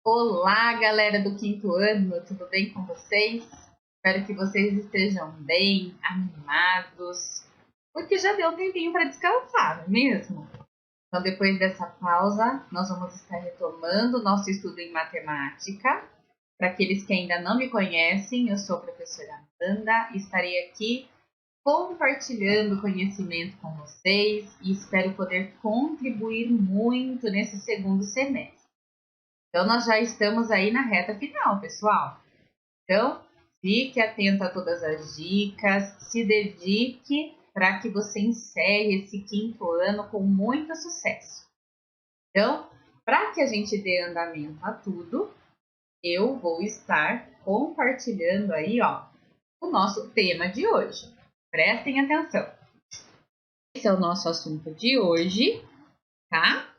Olá, galera do quinto ano, tudo bem com vocês? Espero que vocês estejam bem, animados, porque já deu um tempinho para descansar, não é mesmo? Então, depois dessa pausa, nós vamos estar retomando o nosso estudo em matemática. Para aqueles que ainda não me conhecem, eu sou a professora Amanda e estarei aqui compartilhando conhecimento com vocês e espero poder contribuir muito nesse segundo semestre. Então, nós já estamos aí na reta final, pessoal. Então, fique atento a todas as dicas, se dedique para que você encerre esse quinto ano com muito sucesso. Então, para que a gente dê andamento a tudo, eu vou estar compartilhando aí, o nosso tema de hoje. Prestem atenção. Esse é o nosso assunto de hoje, tá?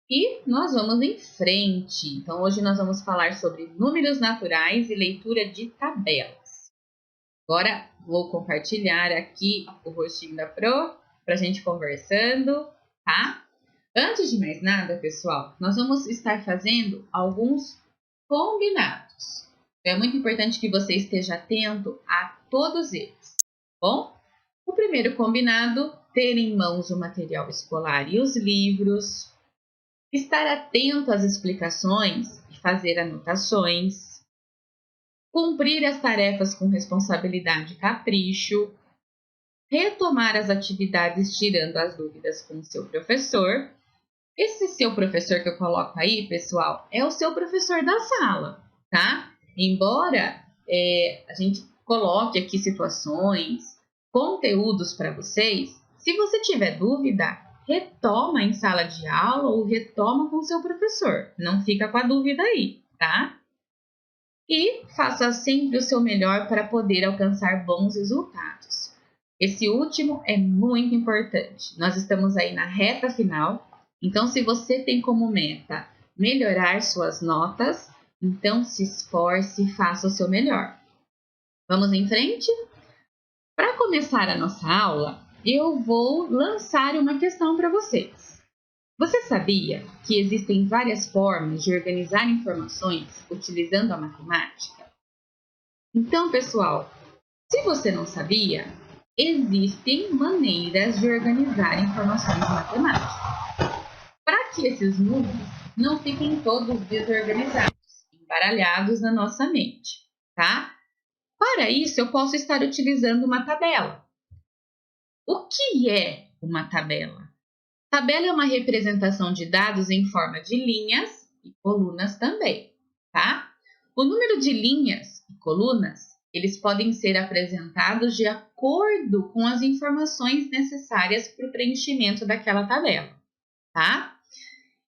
E nós vamos em frente. Então, hoje nós vamos falar sobre números naturais e leitura de tabelas. Agora, vou compartilhar aqui o rostinho da Pro para a gente conversando, tá? Antes de mais nada, pessoal, nós vamos estar fazendo alguns combinados. É muito importante que você esteja atento a todos eles, tá bom? O primeiro combinado, ter em mãos o material escolar e os livros. Estar atento às explicações e fazer anotações. Cumprir as tarefas com responsabilidade e capricho. Retomar as atividades tirando as dúvidas com o seu professor. Esse seu professor que eu coloco aí, pessoal, é o seu professor da sala, tá? Embora a gente coloque aqui situações, conteúdos para vocês, se você tiver dúvida, retoma em sala de aula ou retoma com seu professor. Não fica com a dúvida aí, tá? E faça sempre o seu melhor para poder alcançar bons resultados. Esse último é muito importante. Nós estamos aí na reta final, então se você tem como meta melhorar suas notas, então se esforce e faça o seu melhor. Vamos em frente? Para começar a nossa aula, eu vou lançar uma questão para vocês. Você sabia que existem várias formas de organizar informações utilizando a matemática? Então, pessoal, se você não sabia, existem maneiras de organizar informações matemáticas. Para que esses números não fiquem todos desorganizados, embaralhados na nossa mente, tá? Para isso, eu posso estar utilizando uma tabela. O que é uma tabela? Tabela é uma representação de dados em forma de linhas e colunas também, tá? O número de linhas e colunas, eles podem ser apresentados de acordo com as informações necessárias para o preenchimento daquela tabela, tá?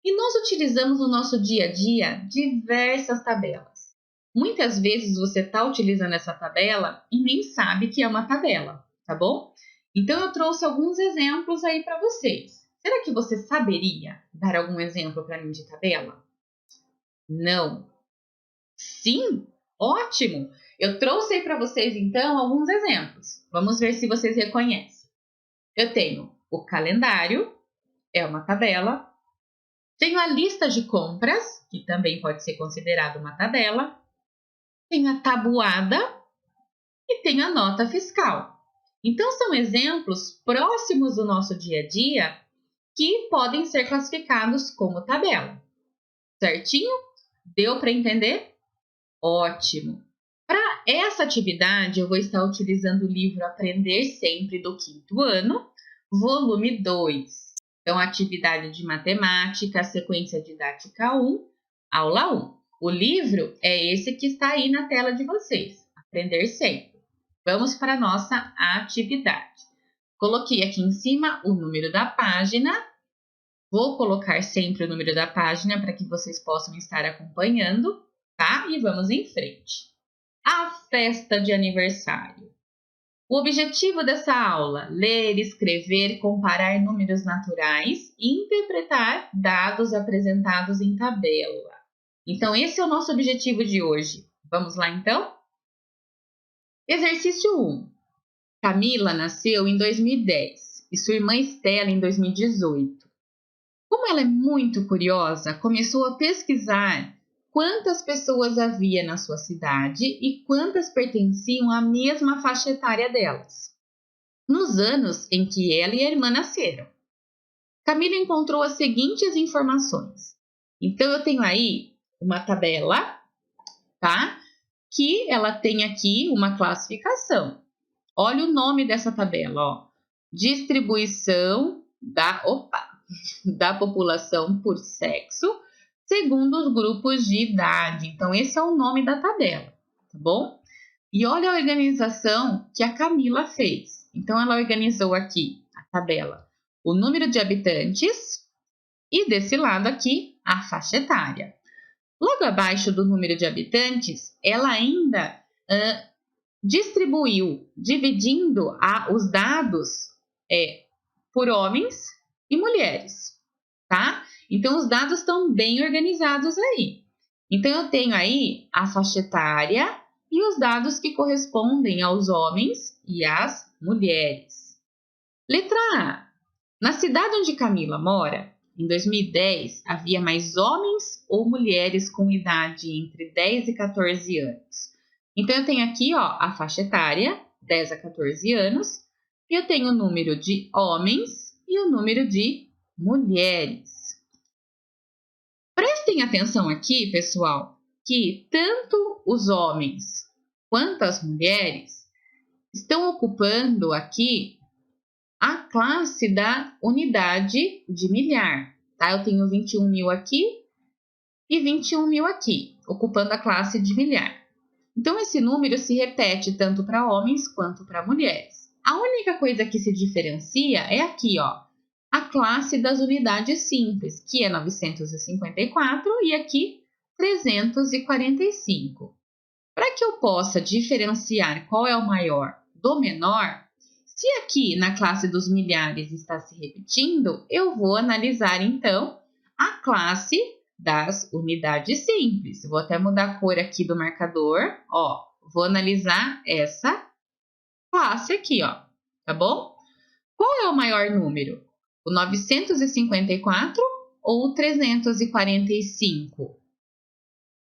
E nós utilizamos no nosso dia a dia diversas tabelas. Muitas vezes você está utilizando essa tabela e nem sabe que é uma tabela, tá bom? Então, eu trouxe alguns exemplos aí para vocês. Será que você saberia dar algum exemplo para mim de tabela? Não. Sim? Ótimo! Eu trouxe aí para vocês, então, alguns exemplos. Vamos ver se vocês reconhecem. Eu tenho o calendário, é uma tabela. Tenho a lista de compras, que também pode ser considerada uma tabela. Tenho a tabuada e tenho a nota fiscal. Então, são exemplos próximos do nosso dia a dia que podem ser classificados como tabela. Certinho? Deu para entender? Ótimo! Para essa atividade, eu vou estar utilizando o livro Aprender Sempre do quinto ano, volume 2. Então, atividade de matemática, sequência didática 1, aula 1. O livro é esse que está aí na tela de vocês, Aprender Sempre. Vamos para a nossa atividade. Coloquei aqui em cima o número da página. Vou colocar sempre o número da página para que vocês possam estar acompanhando, tá? E vamos em frente. A festa de aniversário. O objetivo dessa aula: ler, escrever, comparar números naturais e interpretar dados apresentados em tabela. Então, esse é o nosso objetivo de hoje. Vamos lá, então? Exercício 1. Camila nasceu em 2010 e sua irmã Estela em 2018. Como ela é muito curiosa, começou a pesquisar quantas pessoas havia na sua cidade e quantas pertenciam à mesma faixa etária delas, nos anos em que ela e a irmã nasceram. Camila encontrou as seguintes informações. Então, eu tenho aí uma tabela, tá? Que ela tem aqui uma classificação. Olha o nome dessa tabela, ó. Distribuição da população por sexo, segundo os grupos de idade. Então, esse é o nome da tabela, tá bom? E olha a organização que a Camila fez. Então, ela organizou aqui a tabela, o número de habitantes e desse lado aqui, a faixa etária. Logo abaixo do número de habitantes, ela ainda distribuiu, dividindo os dados por homens e mulheres, tá? Então, os dados estão bem organizados aí. Então, eu tenho aí a faixa etária e os dados que correspondem aos homens e às mulheres. Letra A. Na cidade onde Camila mora, em 2010, havia mais homens ou mulheres com idade entre 10 e 14 anos. Então, eu tenho aqui a faixa etária, 10 a 14 anos, e eu tenho o número de homens e o número de mulheres. Prestem atenção aqui, pessoal, que tanto os homens quanto as mulheres estão ocupando aqui a classe da unidade de milhar, tá? Eu tenho 21 mil aqui e 21 mil aqui, ocupando a classe de milhar. Então, esse número se repete tanto para homens quanto para mulheres. A única coisa que se diferencia é aqui, ó, a classe das unidades simples, que é 954 e aqui 345. Para que eu possa diferenciar qual é o maior do menor, se aqui na classe dos milhares está se repetindo, eu vou analisar então a classe das unidades simples. Vou até mudar a cor aqui do marcador, ó. Vou analisar essa classe aqui, ó, tá bom? Qual é o maior número? O 954 ou o 345?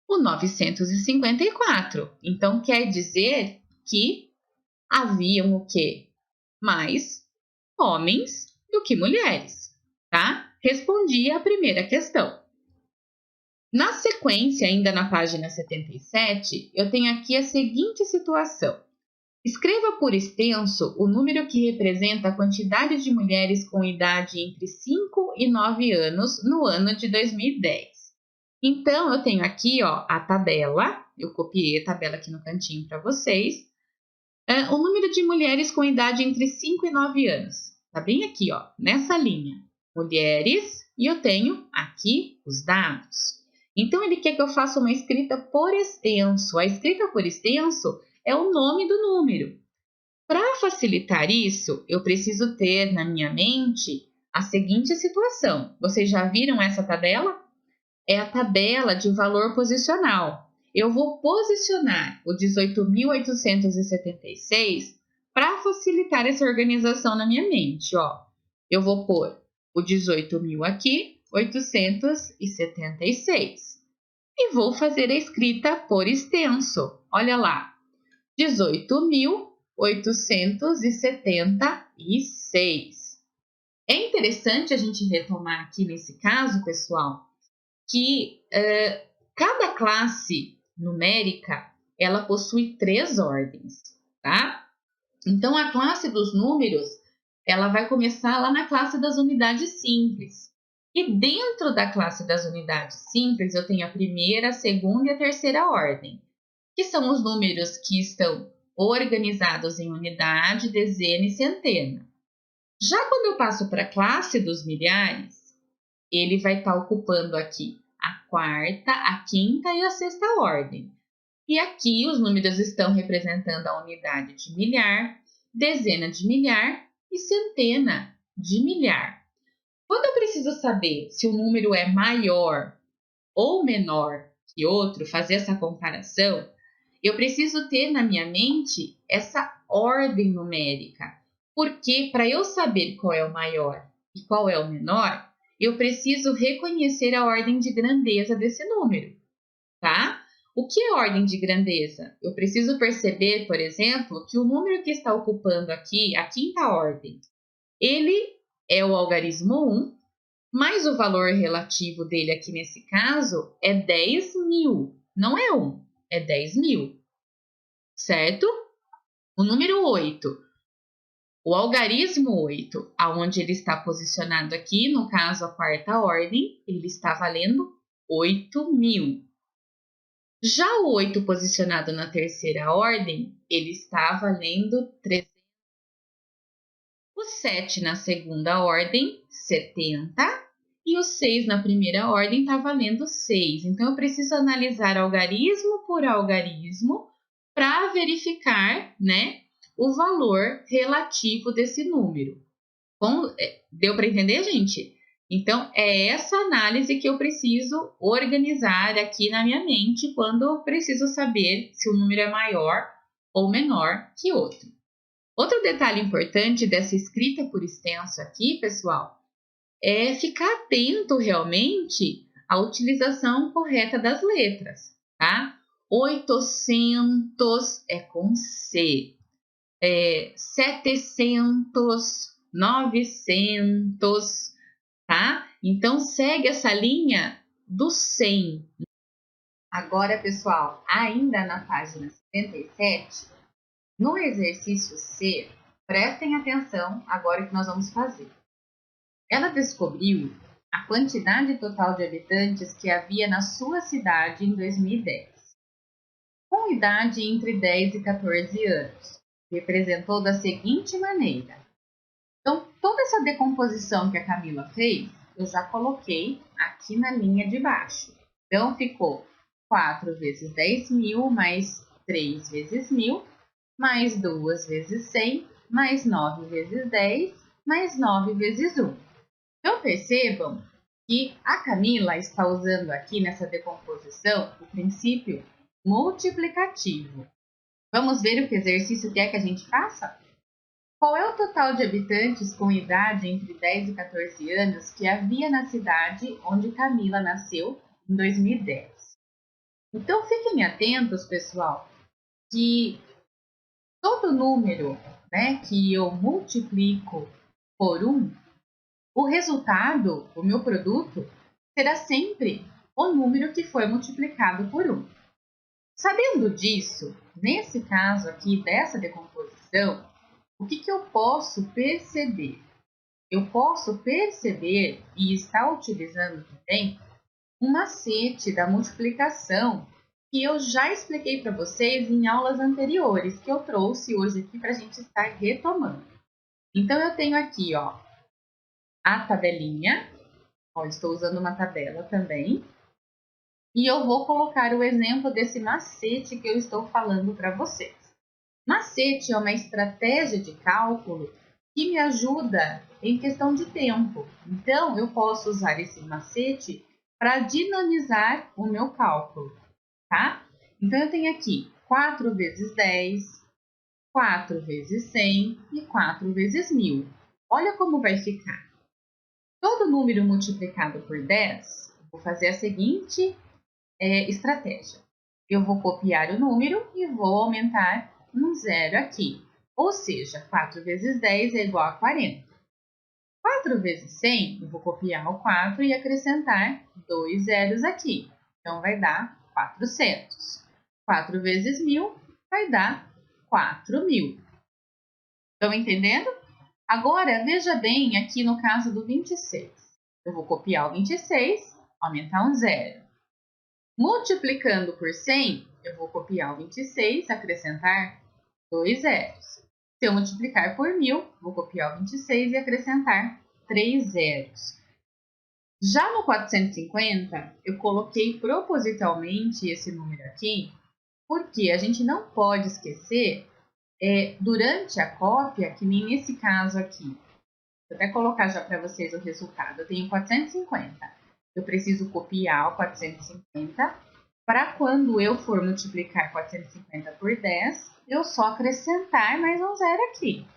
O 954. Então, quer dizer que haviam o quê? Mais homens do que mulheres, tá? Respondi a primeira questão. Na sequência, ainda na página 77, eu tenho aqui a seguinte situação. Escreva por extenso o número que representa a quantidade de mulheres com idade entre 5 e 9 anos no ano de 2010. Então, eu tenho aqui a tabela, eu copiei a tabela aqui no cantinho para vocês. O número de mulheres com idade entre 5 e 9 anos. Está bem aqui, nessa linha. Mulheres, e eu tenho aqui os dados. Então, ele quer que eu faça uma escrita por extenso. A escrita por extenso é o nome do número. Para facilitar isso, eu preciso ter na minha mente a seguinte situação. Vocês já viram essa tabela? É a tabela de valor posicional. Eu vou posicionar o 18.876 para facilitar essa organização na minha mente. Eu vou pôr o 18.000 aqui, 876. E vou fazer a escrita por extenso. Olha lá, 18.876. É interessante a gente retomar aqui nesse caso, pessoal, que cada classe numérica, ela possui 3 ordens, tá? Então, a classe dos números, ela vai começar lá na classe das unidades simples. E dentro da classe das unidades simples, eu tenho a primeira, a segunda e a terceira ordem, que são os números que estão organizados em unidade, dezena e centena. Já quando eu passo para a classe dos milhares, ele vai estar ocupando aqui a quarta, a quinta e a sexta ordem. E aqui os números estão representando a unidade de milhar, dezena de milhar e centena de milhar. Quando eu preciso saber se o número é maior ou menor que outro, fazer essa comparação, eu preciso ter na minha mente essa ordem numérica. Porque para eu saber qual é o maior e qual é o menor, eu preciso reconhecer a ordem de grandeza desse número. tá? O que é ordem de grandeza? Eu preciso perceber, por exemplo, que o número que está ocupando aqui, a quinta ordem, ele é o algarismo 1, mas o valor relativo dele aqui nesse caso é 10.000, não é 1, é 10.000, certo? O número 8, o algarismo 8, aonde ele está posicionado aqui, no caso a quarta ordem, ele está valendo 8.000. Já o 8 posicionado na terceira ordem, ele está valendo 300. O 7 na segunda ordem, 70. E o 6 na primeira ordem está valendo 6. Então, eu preciso analisar algarismo por algarismo para verificar, né, o valor relativo desse número. Deu para entender, gente? Então, é essa análise que eu preciso organizar aqui na minha mente quando eu preciso saber se o número é maior ou menor que outro. Outro detalhe importante dessa escrita por extenso aqui, pessoal, é ficar atento realmente à utilização correta das letras, tá? 800 é com C, 700, 900, tá? Então, segue essa linha do 100. Agora, pessoal, ainda na página 77, no exercício C, prestem atenção agora que nós vamos fazer. Ela descobriu a quantidade total de habitantes que havia na sua cidade em 2010. Com idade entre 10 e 14 anos, representou da seguinte maneira. Então, toda essa decomposição que a Camila fez, eu já coloquei aqui na linha de baixo. Então, ficou 4 vezes 10.000, mais 3 vezes 1.000, mais 2 vezes 100, mais 9 vezes 10, mais 9 vezes 1. Então, percebam que a Camila está usando aqui nessa decomposição o princípio multiplicativo. Vamos ver o que exercício quer que a gente faça? Qual é o total de habitantes com idade entre 10 e 14 anos que havia na cidade onde Camila nasceu em 2010? Então, fiquem atentos, pessoal, que todo número, né, que eu multiplico por 1, o resultado, o meu produto, será sempre o número que foi multiplicado por 1. Sabendo disso, nesse caso aqui dessa decomposição, o que eu posso perceber? Eu posso perceber e estar utilizando também um macete da multiplicação que eu já expliquei para vocês em aulas anteriores, que eu trouxe hoje aqui para a gente estar retomando. Então, eu tenho aqui, ó, a tabelinha. Ó, estou usando uma tabela também. E eu vou colocar o exemplo desse macete que eu estou falando para vocês. Macete é uma estratégia de cálculo que me ajuda em questão de tempo. Então, eu posso usar esse macete para dinamizar o meu cálculo, tá? Então, eu tenho aqui 4 vezes 10, 4 vezes 100 e 4 vezes 1.000. Olha como vai ficar. Todo número multiplicado por 10, vou fazer a seguinte estratégia. Eu vou copiar o número e vou aumentar um zero aqui. Ou seja, 4 vezes 10 é igual a 40. 4 vezes 100, eu vou copiar o 4 e acrescentar 2 zeros aqui. Então, vai dar 400. 4 vezes 1.000 vai dar 4.000. Estão entendendo? Agora, veja bem aqui no caso do 26. Eu vou copiar o 26, aumentar um zero. Multiplicando por 100, eu vou copiar o 26, acrescentar 2 zeros. Se eu multiplicar por 1.000, vou copiar o 26 e acrescentar 3 zeros. Já no 450, eu coloquei propositalmente esse número aqui, porque a gente não pode esquecer, durante a cópia, que nem nesse caso aqui. Vou até colocar já para vocês o resultado. Eu tenho 450. Eu preciso copiar o 450 para quando eu for multiplicar 450 por 10, eu só acrescentar mais um zero aqui.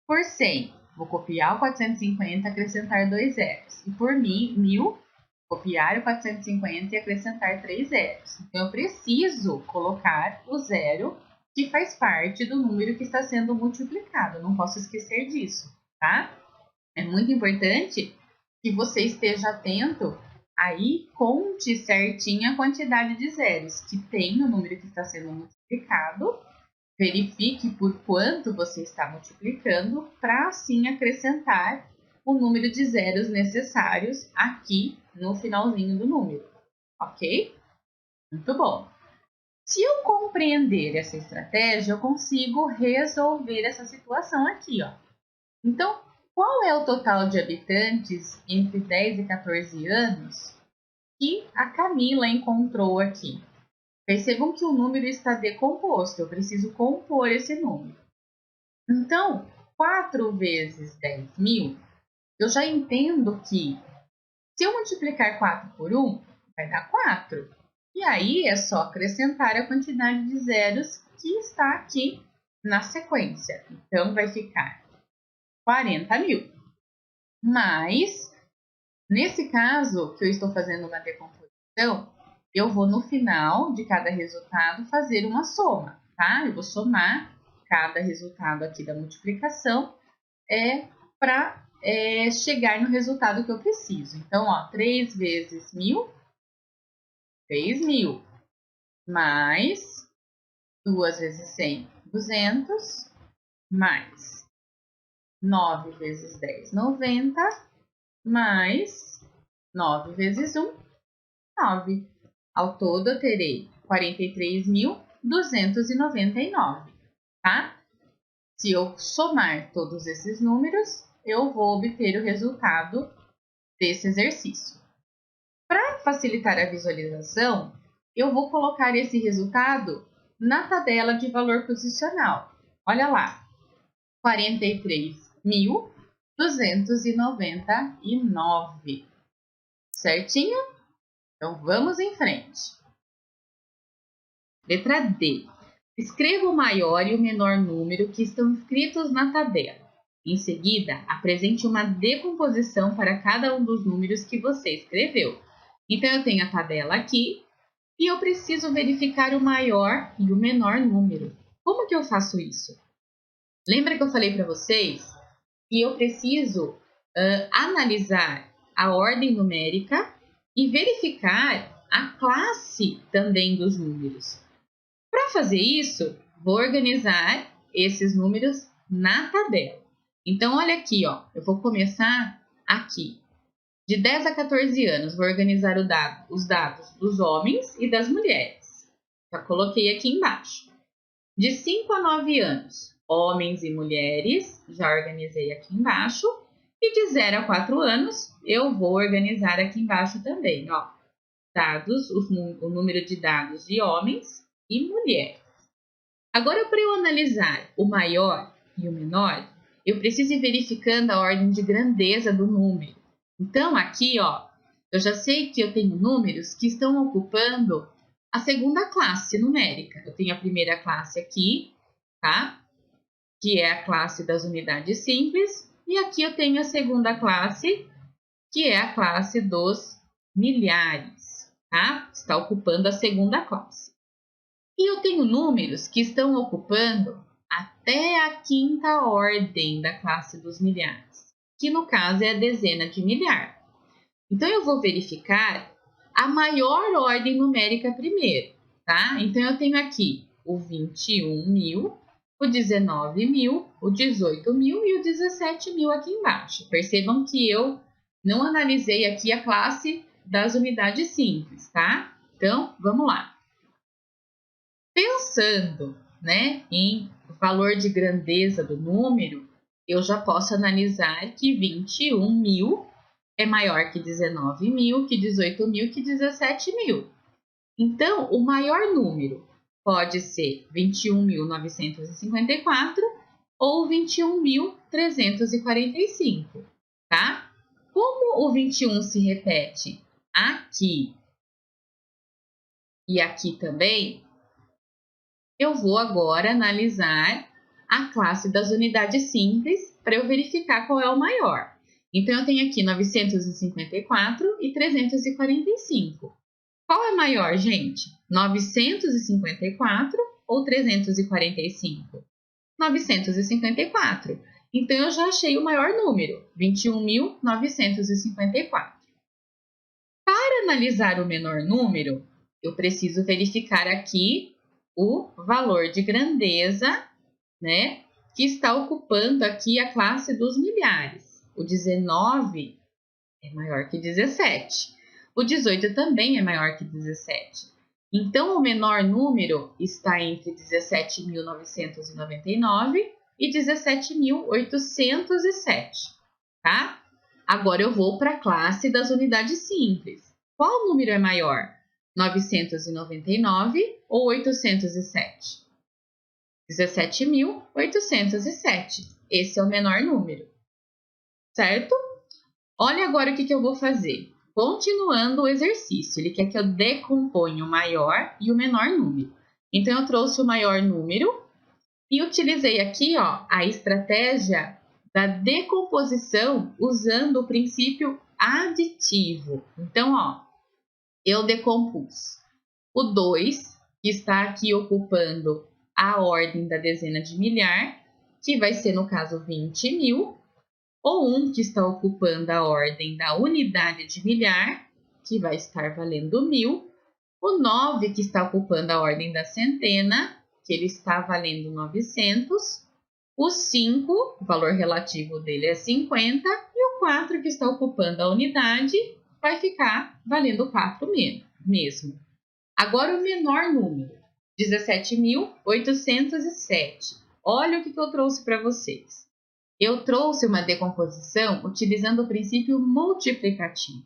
Por 100, vou copiar o 450 e acrescentar 2 zeros. E por 1.000, Copiar o 450 e acrescentar 3 zeros. Então, eu preciso colocar o zero que faz parte do número que está sendo multiplicado. Não posso esquecer disso, tá? É muito importante que você esteja atento aí, conte certinho a quantidade de zeros que tem no número que está sendo multiplicado. Verifique por quanto você está multiplicando para assim acrescentar o número de zeros necessários aqui no finalzinho do número, ok? Muito bom. Se eu compreender essa estratégia, eu consigo resolver essa situação aqui, ó. Então, qual é o total de habitantes entre 10 e 14 anos que a Camila encontrou aqui? Percebam que o número está decomposto, eu preciso compor esse número. Então, 4 vezes 10.000, eu já entendo que se eu multiplicar 4 por 1, vai dar 4. E aí é só acrescentar a quantidade de zeros que está aqui na sequência. Então, vai ficar 40.000. Mas, nesse caso, que eu estou fazendo uma decomposição, eu vou no final de cada resultado fazer uma soma, tá? Eu vou somar cada resultado aqui da multiplicação para chegar no resultado que eu preciso. Então, ó, 3 vezes 1.000, 3.000, mais 2 vezes 100, 200, mais 9 vezes 10, 90, mais 9 vezes 1, 9. Ao todo, eu terei 43.299, tá? Se eu somar todos esses números, eu vou obter o resultado desse exercício. Para facilitar a visualização, eu vou colocar esse resultado na tabela de valor posicional. Olha lá, 43.299. Certinho? Então, vamos em frente. Letra D. Escreva o maior e o menor número que estão escritos na tabela. Em seguida, apresente uma decomposição para cada um dos números que você escreveu. Então, eu tenho a tabela aqui e eu preciso verificar o maior e o menor número. Como que eu faço isso? Lembra que eu falei para vocês que eu preciso analisar a ordem numérica e verificar a classe também dos números. Para fazer isso, vou organizar esses números na tabela. Então, olha aqui, ó, eu vou começar aqui. De 10 a 14 anos, vou organizar os dados dos homens e das mulheres. Já coloquei aqui embaixo. De 5 a 9 anos, homens e mulheres, já organizei aqui embaixo. E de 0 a 4 anos, eu vou organizar aqui embaixo também, ó. Dados, o número de dados de homens e mulheres. Agora, para eu analisar o maior e o menor, eu preciso ir verificando a ordem de grandeza do número. Então, aqui, ó, eu já sei que eu tenho números que estão ocupando a segunda classe numérica. Eu tenho a primeira classe aqui, tá? Que é a classe das unidades simples. E aqui eu tenho a segunda classe, que é a classe dos milhares, tá? Está ocupando a segunda classe. E eu tenho números que estão ocupando até a quinta ordem da classe dos milhares, que no caso é a dezena de milhar. Então, eu vou verificar a maior ordem numérica primeiro, tá? Então, eu tenho aqui o 21.000, o 19.000, o 18.000 e o 17.000 aqui embaixo. Percebam que eu não analisei aqui a classe das unidades simples, tá? Então, vamos lá. Pensando, né, em valor de grandeza do número, eu já posso analisar que 21.000 é maior que 19.000, que 18.000, que 17.000. Então, o maior número pode ser 21.954 ou 21.345, tá? Como o 21 se repete aqui e aqui também, eu vou agora analisar a classe das unidades simples para eu verificar qual é o maior. Então, eu tenho aqui 954 e 345. Qual é maior, gente? 954 ou 345? 954. Então, eu já achei o maior número, 21.954. Para analisar o menor número, eu preciso verificar aqui o valor de grandeza, né, que está ocupando aqui a classe dos milhares. O 19 é maior que 17. O 18 também é maior que 17. Então, o menor número está entre 17.999 e 17.807, tá? Agora eu vou para a classe das unidades simples. Qual número é maior? 999 ou 807? 17.807. Esse é o menor número, certo? Olha agora o que eu vou fazer. Continuando o exercício, ele quer que eu decomponha o maior e o menor número. Então, eu trouxe o maior número e utilizei aqui, ó, a estratégia da decomposição usando o princípio aditivo. Então, ó, eu decompus o 2, que está aqui ocupando a ordem da dezena de milhar, que vai ser, no caso, 20.000, ou 1, que está ocupando a ordem da unidade de milhar, que vai estar valendo 1.000, o 9, que está ocupando a ordem da centena, que ele está valendo 900, o 5, o valor relativo dele é 50, e o 4, que está ocupando a unidade, vai ficar valendo 4 mesmo. Agora o menor número, 17.807. Olha o que eu trouxe para vocês. Eu trouxe uma decomposição utilizando o princípio multiplicativo.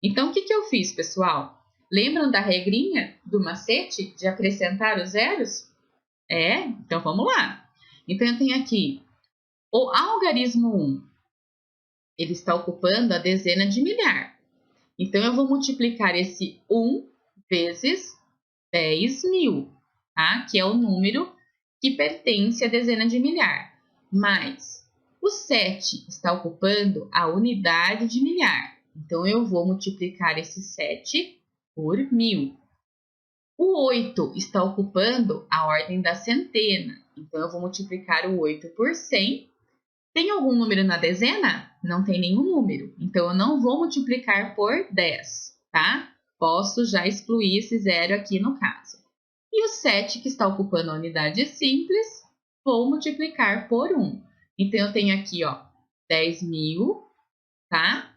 Então, o que eu fiz, pessoal? Lembram da regrinha do macete de acrescentar os zeros? Então vamos lá. Então, eu tenho aqui o algarismo 1. Ele está ocupando a dezena de milhar. Então, eu vou multiplicar esse 1 vezes 10.000, tá? Que é o número que pertence à dezena de milhar. Mais o 7 está ocupando a unidade de milhar. Então, eu vou multiplicar esse 7 por 1.000. O 8 está ocupando a ordem da centena. Então, eu vou multiplicar o 8 por 100. Tem algum número na dezena? Não tem nenhum número. Então, eu não vou multiplicar por 10, tá? Posso já excluir esse zero aqui no caso. E o 7, que está ocupando a unidade simples, vou multiplicar por 1. Então, eu tenho aqui, ó, 10.000, tá?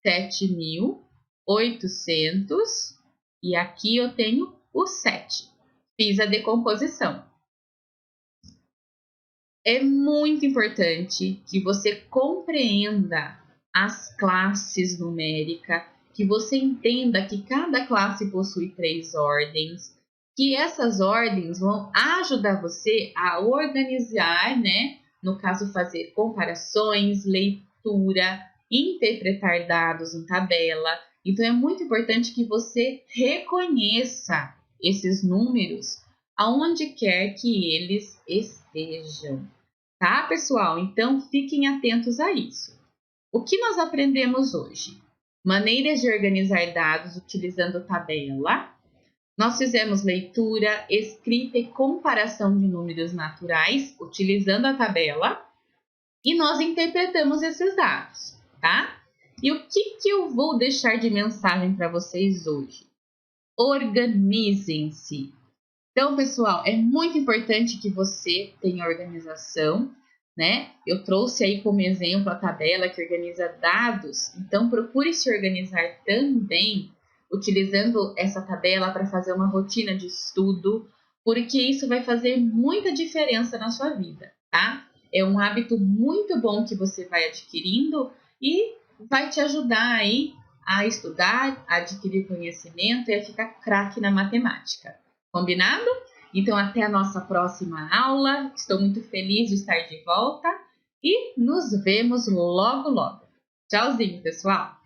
7.800 e aqui eu tenho o 7. Fiz a decomposição. É muito importante que você compreenda as classes numéricas, que você entenda que cada classe possui 3 ordens, que essas ordens vão ajudar você a organizar, né? No caso, fazer comparações, leitura, interpretar dados em tabela. Então, é muito importante que você reconheça esses números aonde quer que eles estejam. Tá, pessoal? Então, fiquem atentos a isso. O que nós aprendemos hoje? Maneiras de organizar dados utilizando tabela. Nós fizemos leitura, escrita e comparação de números naturais utilizando a tabela e nós interpretamos esses dados, tá? E o que eu vou deixar de mensagem para vocês hoje? Organizem-se. Então, pessoal, é muito importante que você tenha organização, né? Eu trouxe aí como exemplo a tabela que organiza dados, então procure se organizar também utilizando essa tabela para fazer uma rotina de estudo, porque isso vai fazer muita diferença na sua vida, tá? É um hábito muito bom que você vai adquirindo e vai te ajudar aí a estudar, a adquirir conhecimento e a ficar craque na matemática. Combinado? Então, até a nossa próxima aula. Estou muito feliz de estar de volta e nos vemos logo, logo. Tchauzinho, pessoal!